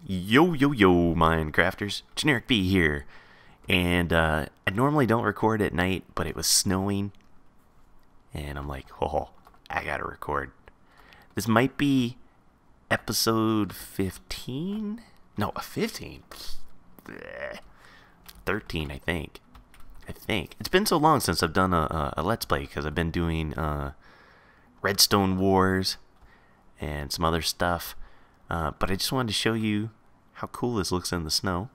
Yo, yo, yo, Minecrafters. Generic B here. And I normally don't record at night, but it was snowing. And I'm like, oh, I gotta record. This might be episode 15? No, 15? 13, I think. It's been so long since I've done a Let's Play, because I've been doing Redstone Wars and some other stuff. But I just wanted to show you how cool this looks in the snow.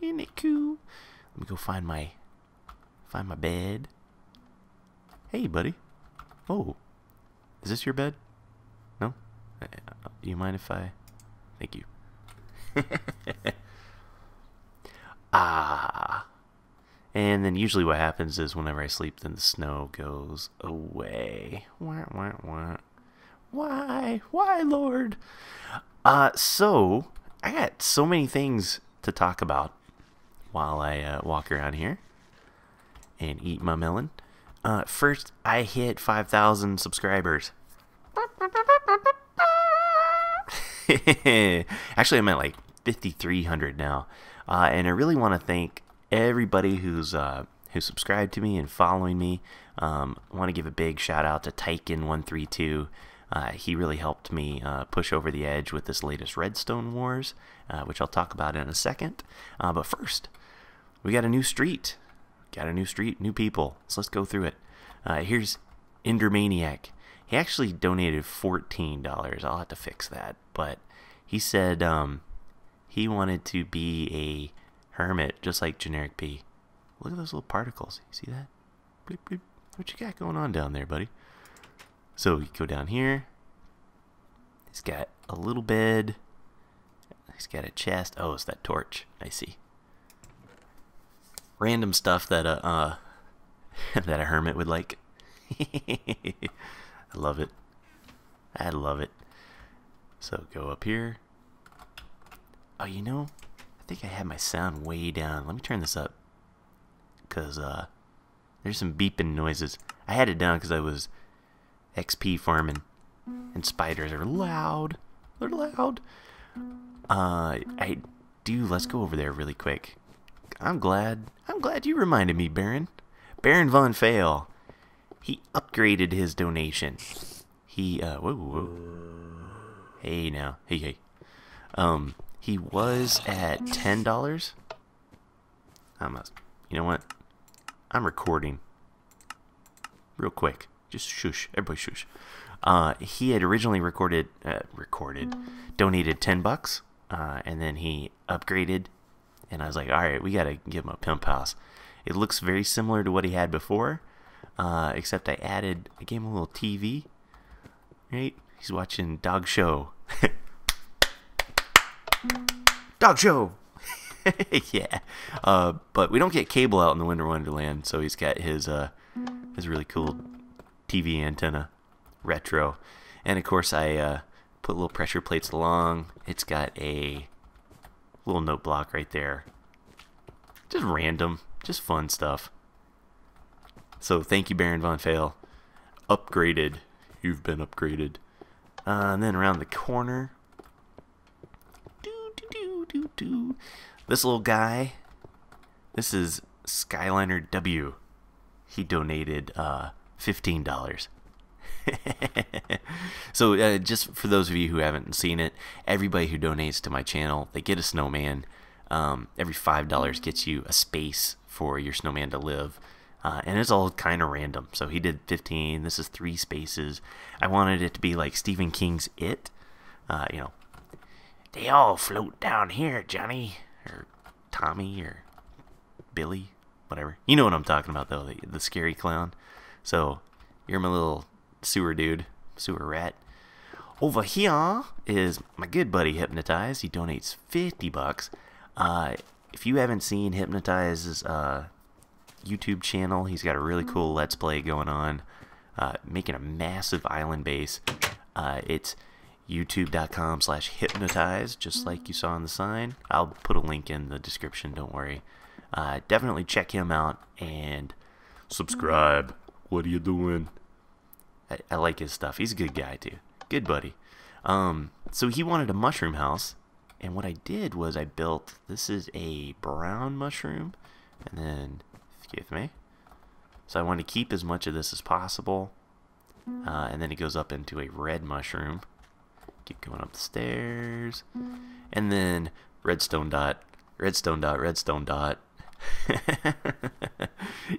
Isn't it cool? Let me go find my bed. Hey, buddy. Oh, is this your bed? No? Do you mind if I... Thank you. And then usually what happens is whenever I sleep, then the snow goes away. Wah, wah, wah. Why? Why, Lord? So, I got so many things to talk about while I walk around here and eat my melon. First, I hit 5,000 subscribers. Actually, I'm at like 5,300 now. And I really want to thank everybody who subscribed to me and following me. I want to give a big shout out to Tyken132. He really helped me push over the edge with this latest Redstone Wars, which I'll talk about in a second. But first, we got a new street. New people. So let's go through it. Here's Endermaniac. He actually donated $14. I'll have to fix that. But he said he wanted to be a hermit, just like Generic P. Look at those little particles. You see that? Bleep, bleep. What you got going on down there, buddy? So you go down here. He's got a little bed. He's got a chest. Oh, it's that torch. I see. Random stuff that that a hermit would like. I love it. I love it. So go up here. Oh, you know, I think I had my sound way down. Let me turn this up, cause there's some beeping noises. I had it down because I was XP farming, and spiders are loud. They're loud. Let's go over there really quick. I'm glad you reminded me, Baron Von Fail. He upgraded his donation. He whoa. Hey now. Hey. He was at $10. You know what? I'm recording. Real quick. Just shush. Everybody shush. He had originally donated $10, and then he upgraded, and I was like, alright, we gotta give him a pimp house. It looks very similar to what he had before, except I gave him a little TV, right? He's watching Dog Show. Dog Show! Yeah. But we don't get cable out in the Winter Wonderland, so he's got his really cool TV antenna, retro, and of course I put little pressure plates along. It's got a little note block right there. Just random, just fun stuff. So thank you, Baron Von Fail. Upgraded. You've been upgraded. And then around the corner, this little guy. This is Skyliner W. He donated $15. So just for those of you who haven't seen it, everybody who donates to my channel, they get a snowman. Every $5 gets you a space for your snowman to live, and it's all kind of random. So he did 15. This is 3 spaces. I wanted it to be like Stephen King's It. You know, they all float down here, Johnny, or Tommy, or Billy, whatever. You know what I'm talking about, though, the scary clown. So you're my little sewer dude, sewer rat. Over here is my good buddy Hypnotize. He donates $50. If you haven't seen Hypnotize's YouTube channel, he's got a really cool Let's Play going on, making a massive island base. It's youtube.com/hypnotize, just like you saw on the sign. I'll put a link in the description, don't worry. Definitely check him out and subscribe. What are you doing? I like his stuff. He's a good guy too. Good buddy. So he wanted a mushroom house, and what I did was I built, this is a brown mushroom, and then, excuse me. So I want to keep as much of this as possible, and then it goes up into a red mushroom. Keep going up the stairs, and then redstone dot, redstone dot, redstone dot.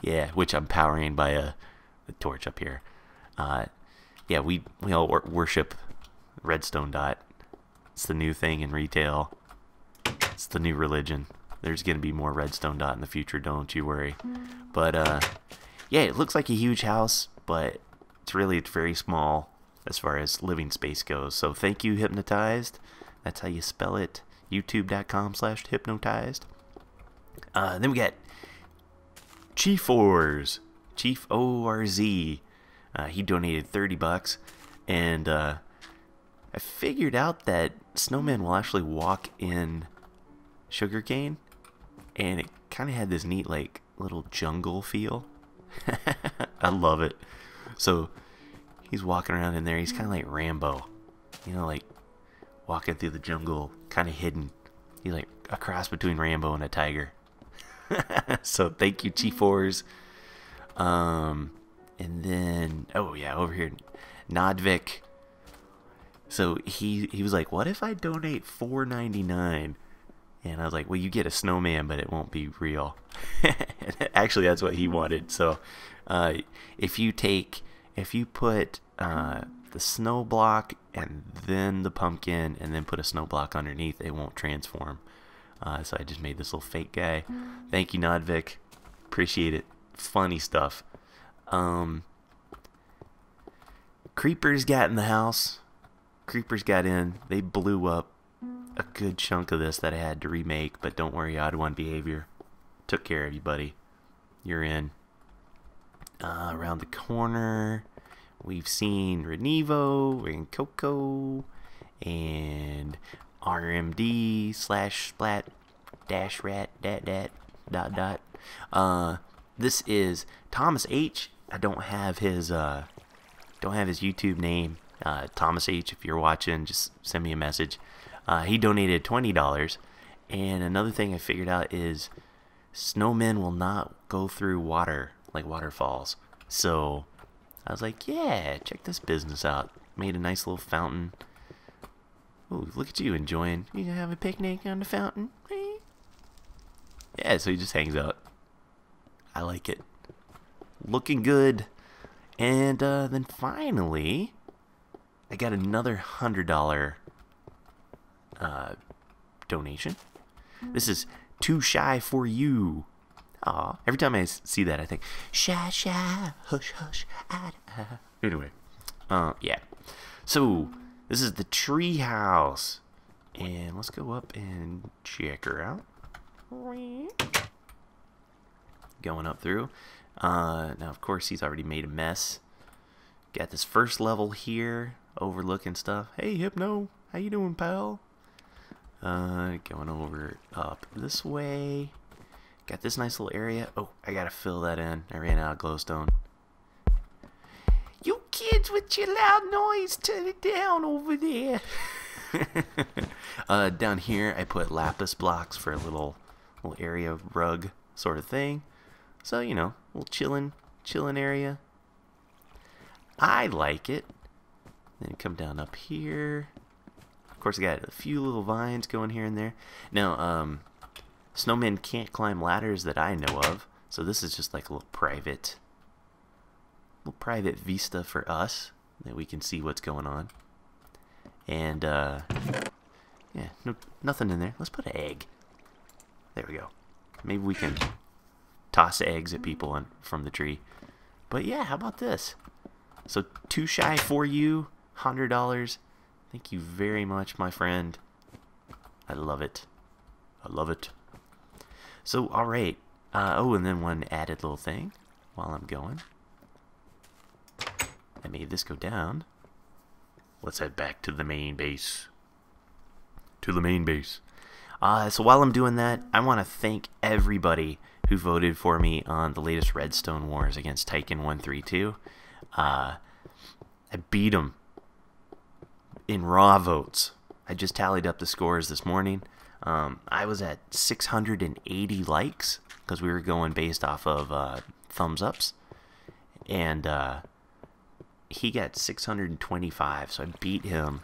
Yeah, which I'm powering by a torch up here. Yeah, we all worship redstone dot. It's the new thing in retail. It's the new religion. There's gonna be more redstone dot in the future, don't you worry. But yeah, it looks like a huge house, but it's very small as far as living space goes. So thank you, Hypnotized. That's how you spell it. YouTube.com/hypnotized. Then we got Chief Wars, Chief ORZ. He donated $30, and I figured out that snowmen will actually walk in sugarcane, and it kind of had this neat like little jungle feel. I love it. So he's walking around in there. He's kind of like Rambo, you know, like walking through the jungle, kind of hidden. He's like a cross between Rambo and a tiger. So thank you, Chief Wars. And then, oh yeah, over here, Nodvik. So he was like, what if I donate $4.99? And I was like, well, you get a snowman, but it won't be real. Actually, that's what he wanted. So if you put the snow block and then the pumpkin and then put a snow block underneath, it won't transform. So I just made this little fake guy. Thank you, Nodvik. Appreciate it. Funny stuff. Creepers got in the house. Creepers got in. They blew up a good chunk of this that I had to remake, but don't worry, Odd One Behavior took care of you, buddy. You're in. Around the corner, we've seen Renevo and Coco and RMD/splat dash rat dat dot dot. This is Thomas H. I don't have his YouTube name. Thomas H. If you're watching, just send me a message. He donated $20, and another thing I figured out is snowmen will not go through water like waterfalls. So I was like, yeah, check this business out. Made a nice little fountain. Ooh, look at you enjoying. You gonna have a picnic on the fountain? Yeah, so he just hangs out. I like it. Looking good. And then finally, I got another $100 donation. This is Too Shy For You. Aw, every time I see that, I think, shy, shy, hush, hush, Anyway, yeah. So, this is the treehouse. And let's go up and check her out. Going up through. Now, of course, he's already made a mess. Got this first level here, overlooking stuff. Hey, Hypno, how you doing, pal? Going over up this way. Got this nice little area. Oh, I gotta fill that in. I ran out of glowstone. You kids with your loud noise, turn it down over there. Down here, I put lapis blocks for a little area rug sort of thing. So, you know, a little chilling area. I like it. Then come down up here. Of course, I got a few little vines going here and there. Now, snowmen can't climb ladders that I know of, so this is just like a little private vista for us that we can see what's going on. And yeah, nothing in there. Let's put an egg. There we go. Maybe we can toss eggs at people from the tree. But yeah, how about this? So Too Shy For You, $100. Thank you very much, my friend. I love it. I love it. So, alright. Oh, and then one added little thing while I'm going. I made this go down. Let's head back to the main base. To the main base. So while I'm doing that, I want to thank everybody who voted for me on the latest Redstone Wars against Tycoon 132. I beat him in raw votes. I just tallied up the scores this morning. I was at 680 likes because we were going based off of thumbs ups, and he got 625. So I beat him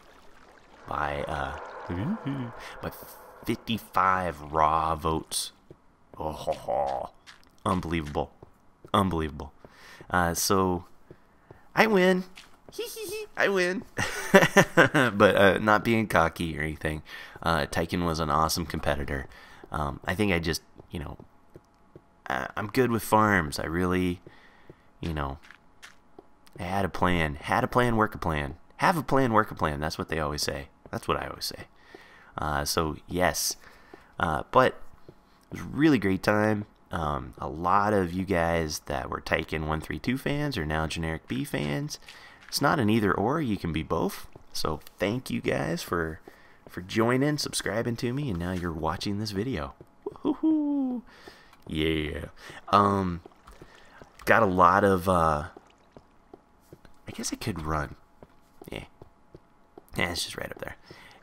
by 55 raw votes. Oh, unbelievable, unbelievable. So I win. I win. But not being cocky or anything. Tyken was an awesome competitor. I think I just, I'm good with farms. I really, I had a plan. Had a plan, work a plan. Have a plan, work a plan. That's what they always say. That's what I always say. So, yes. But it was a really great time. A lot of you guys that were Tyken 132 fans are now Generic B fans. It's not an either or. You can be both. So thank you guys for joining, subscribing to me, and now you're watching this video. Woohoo! Yeah. Got a lot of I guess I could run. Yeah. Yeah, it's just right up there.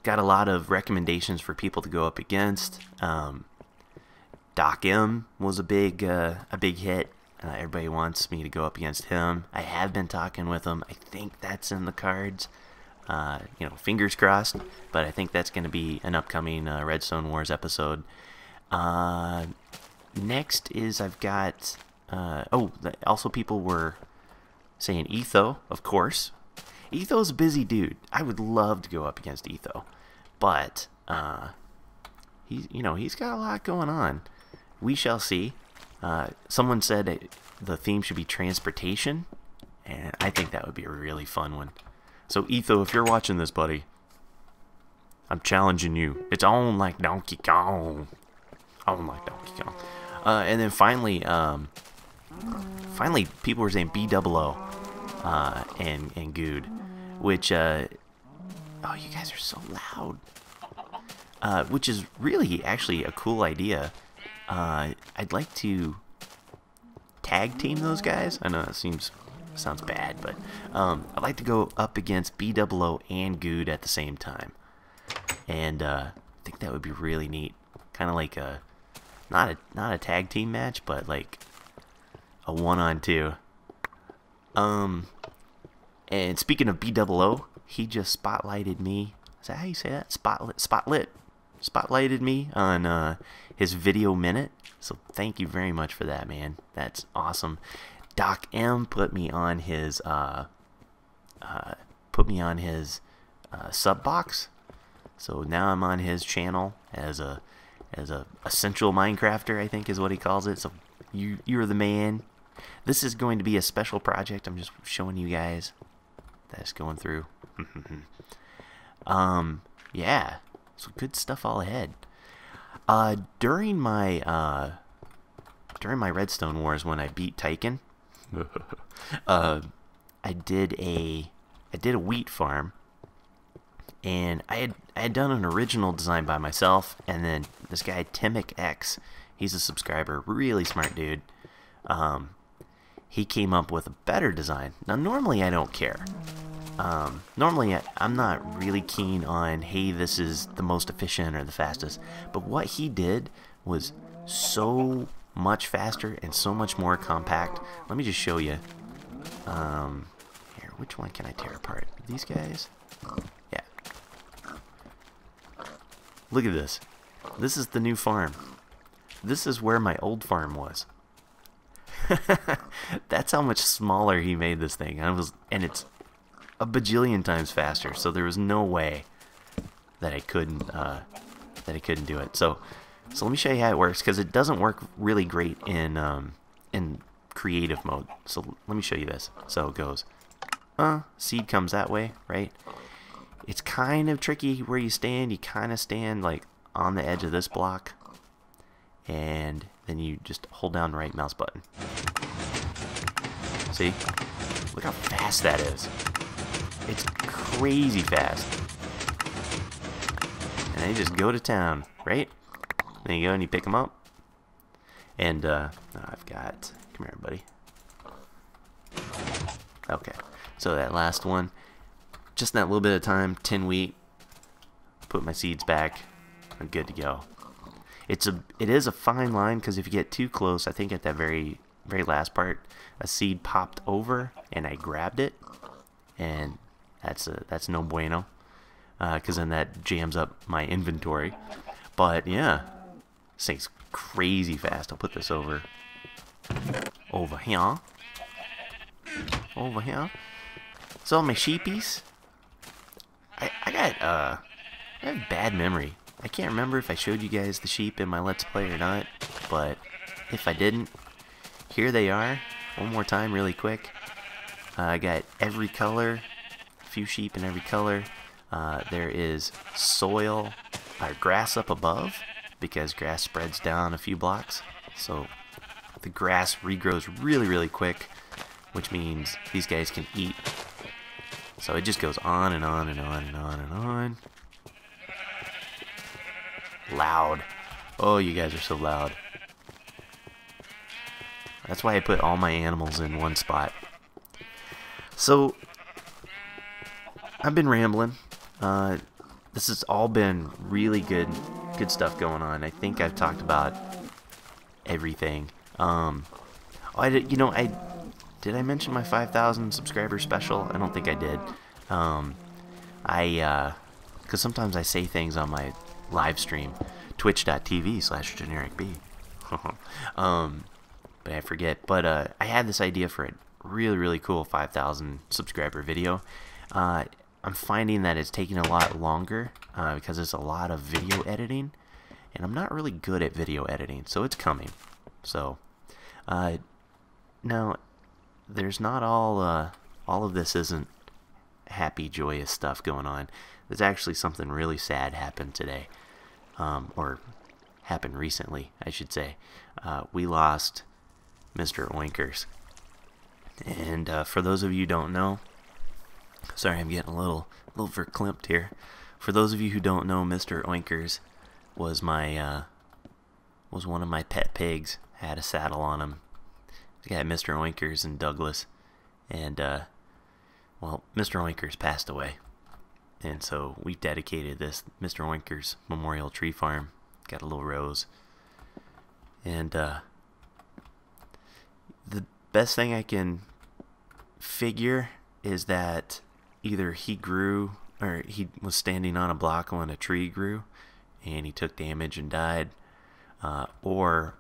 Got a lot of recommendations for people to go up against. Doc M was a big hit. Everybody wants me to go up against him. I have been talking with him. I think that's in the cards. Fingers crossed. But I think that's going to be an upcoming Redstone Wars episode. Next is I've got... also people were saying Etho, of course. Etho's a busy dude. I would love to go up against Etho. But he's got a lot going on. We shall see. Someone said the theme should be transportation, and I think that would be a really fun one. So, Etho, if you're watching this, buddy, I'm challenging you. It's on like Donkey Kong. On like Donkey Kong. And then finally, people were saying B00 and Good, which, oh, you guys are so loud. Which is really actually a cool idea. I'd like to tag team those guys. I know that sounds bad, but I'd like to go up against B00 and Good at the same time, and I think that would be really neat. Kind of like not a tag team match, but like a 1-on-2. And speaking of B00, he just spotlighted me. Is that how you say that? Spotlighted me on his video minute, so thank you very much for that, man. That's awesome. Doc M put me on his sub box, so now I'm on his channel as a essential Minecrafter, I think is what he calls it. So you're the man. This is going to be a special project. I'm just showing you guys that's going through. Yeah. So good stuff all ahead. During my Redstone Wars, when I beat Tyken, I did a wheat farm, and I had done an original design by myself, and then this guy Timic X, he's a subscriber, really smart dude. He came up with a better design. Now normally I don't care. Normally I'm not really keen on, hey, this is the most efficient or the fastest, but what he did was so much faster and so much more compact. Let me just show you. Here, which one can I tear apart? These guys? Yeah. Look at this. This is the new farm. This is where my old farm was. That's how much smaller he made this thing. And it's a bajillion times faster, so there was no way that I couldn't do it. So let me show you how it works, because it doesn't work really great in creative mode. So let me show you this. So it goes, seed comes that way, right? It's kind of tricky where you stand. You kind of stand like on the edge of this block, and then you just hold down the right mouse button. See? Look how fast that is. It's crazy fast. And they just go to town, right? Then you go and you pick them up. And I've got, come here, buddy. Okay. So that last one, just in that little bit of time, 10 wheat, put my seeds back, I'm good to go. It is a fine line, because if you get too close, I think at that very last part, a seed popped over and I grabbed it, and that's no bueno, because then that jams up my inventory. But yeah, this thing's crazy fast. I'll put this over here. Over here. So my sheepies, I have bad memory. I can't remember if I showed you guys the sheep in my Let's Play or not, but if I didn't, here they are. One more time really quick. I got every color, a few sheep in every color. There is soil, or grass up above, because grass spreads down a few blocks. So the grass regrows really quick, which means these guys can eat. So it just goes on and on and on and on and on. Loud. Oh, you guys are so loud. That's why I put all my animals in one spot. So I've been rambling. This has all been really good stuff going on. I think I've talked about everything. Did I mention my 5,000 subscriber special? I don't think I did. Because sometimes I say things on my live stream, twitch.tv/genericb. But I forget. But I had this idea for a really cool 5,000 subscriber video. I'm finding that it's taking a lot longer because it's a lot of video editing, and I'm not really good at video editing, so it's coming. So now there's not all of this isn't happy, joyous stuff going on. There's actually something really sad happened today, or happened recently, I should say. We lost Mr. Oinkers, and for those of you who don't know, sorry, I'm getting a little verklempt here. For those of you who don't know, Mr. Oinkers was one of my pet pigs. I had a saddle on him. I got Mr. Oinkers and Douglas, and well, Mr. Oinkers passed away, and so we dedicated this Mr. Oinkers Memorial Tree Farm. Got a little rose, and the best thing I can figure is that either he grew, or he was standing on a block when a tree grew and he took damage and died, or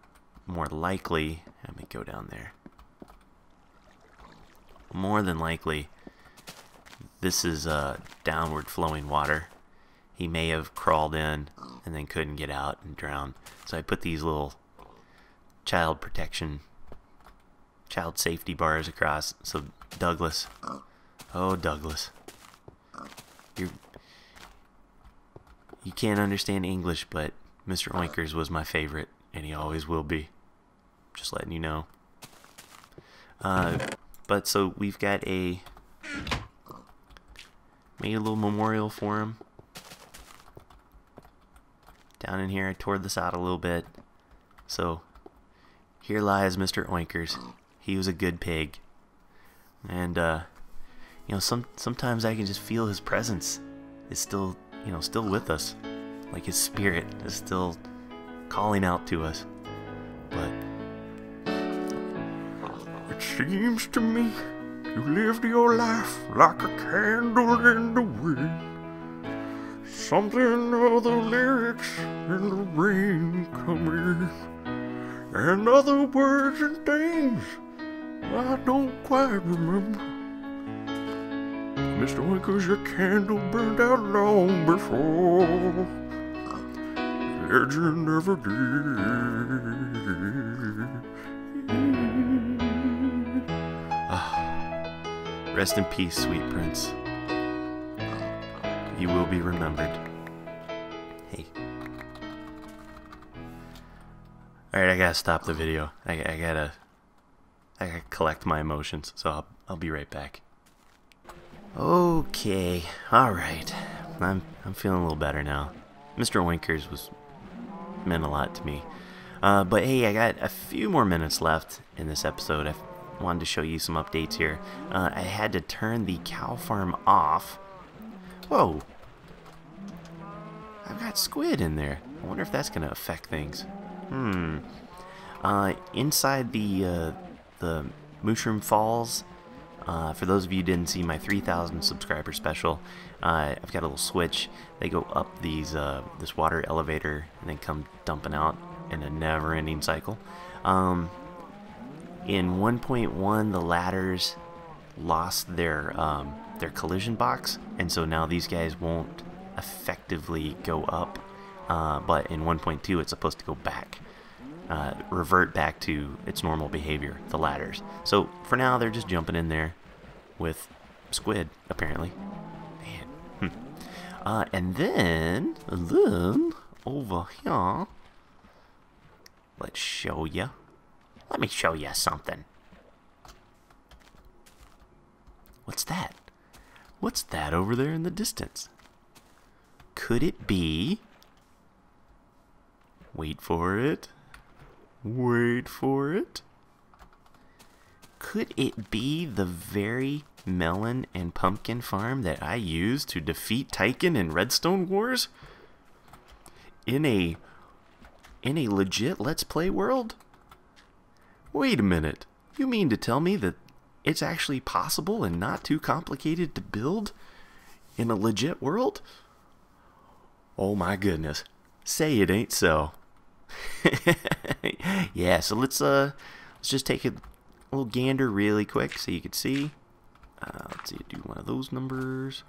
more likely, let me go down there, more than likely this is downward flowing water. He may have crawled in and then couldn't get out and drowned. So I put these little child safety bars across. So Douglas, oh Douglas, you can't understand English, but Mr. Oinkers was my favorite, and he always will be. Just letting you know. But so we've got made a little memorial for him. Down in here, I tore this out a little bit. So here lies Mr. Oinkers. He was a good pig, and sometimes I can just feel his presence is still with us, like his spirit is still calling out to us. But it seems to me you lived your life like a candle in the wind. Something of the lyrics in the rain come in, and other words and things I don't quite remember. Mr. Oinkers, your candle burned out long before legend ever did. Rest in peace, sweet prince. You will be remembered. Hey. Alright, I gotta stop the video. I gotta collect my emotions, so I'll be right back. Okay, alright. I'm feeling a little better now. Mr. Oinkers meant a lot to me. But hey, I got a few more minutes left in this episode. wanted to show you some updates here. I had to turn the cow farm off. Whoa! I've got squid in there. I wonder if that's going to affect things. Inside the Mushroom Falls, for those of you who didn't see my 3,000 subscriber special, I've got a little switch. They go up these this water elevator and then come dumping out in a never-ending cycle. In 1.1, the ladders lost their collision box, and so now these guys won't effectively go up. But in 1.2, it's supposed to go back, revert back to its normal behavior, the ladders. So for now, they're just jumping in there with squid, apparently. Man. And then over here, let's show you. Let me show you something. What's that? What's that over there in the distance? Could it be? Wait for it. Wait for it. Could it be the very melon and pumpkin farm that I used to defeat Tyken in Redstone Wars? In a legit Let's Play world? Wait a minute. You mean to tell me that it's actually possible and not too complicated to build in a legit world? Oh my goodness. Say it ain't so. Yeah, so let's just take a little gander really quick so you can see. Let's see, do one of those numbers.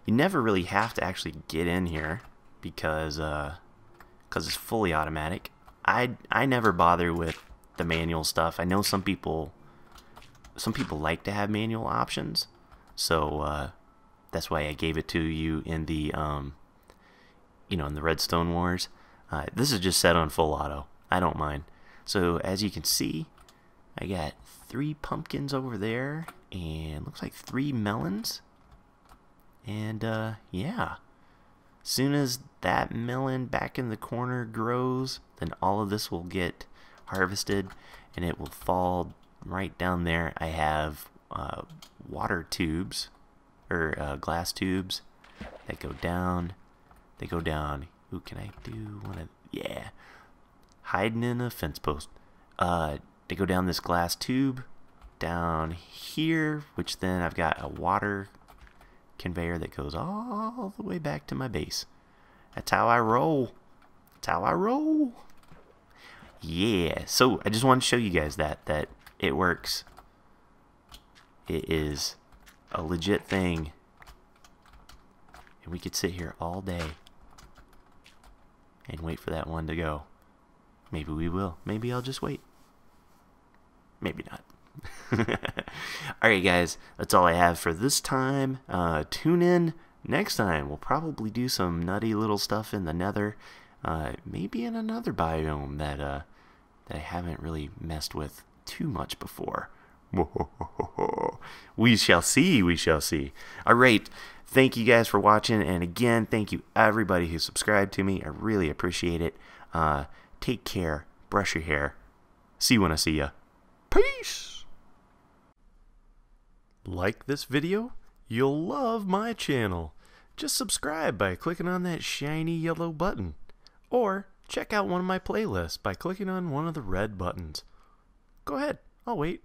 You never really have to actually get in here because it's fully automatic. I never bother with the manual stuff. I know some people like to have manual options, so that's why I gave it to you in the in the Redstone Wars. This is just set on full auto. I don't mind. So as you can see, I got 3 pumpkins over there and looks like 3 melons. And yeah, soon as that melon back in the corner grows, then all of this will get harvested and it will fall right down there. I have water tubes or glass tubes that go down. They go down. Ooh, can I do one of? Yeah, hiding in a fence post. They go down this glass tube down here, which then I've got a water conveyor that goes all the way back to my base. That's how I roll. That's how I roll. Yeah, so I just wanted to show you guys that it works. It is a legit thing. And we could sit here all day and wait for that one to go. Maybe we will. Maybe I'll just wait. Maybe not. Alright guys, that's all I have for this time. Tune in next time. We'll probably do some nutty little stuff in the nether. Maybe in another biome that I haven't really messed with too much before. We shall see, we shall see. Alright, thank you guys for watching, and again, thank you everybody who subscribed to me. I really appreciate it. Take care, brush your hair. See you when I see ya. Peace! Like this video? You'll love my channel. Just subscribe by clicking on that shiny yellow button. Or check out one of my playlists by clicking on one of the red buttons. Go ahead, I'll wait.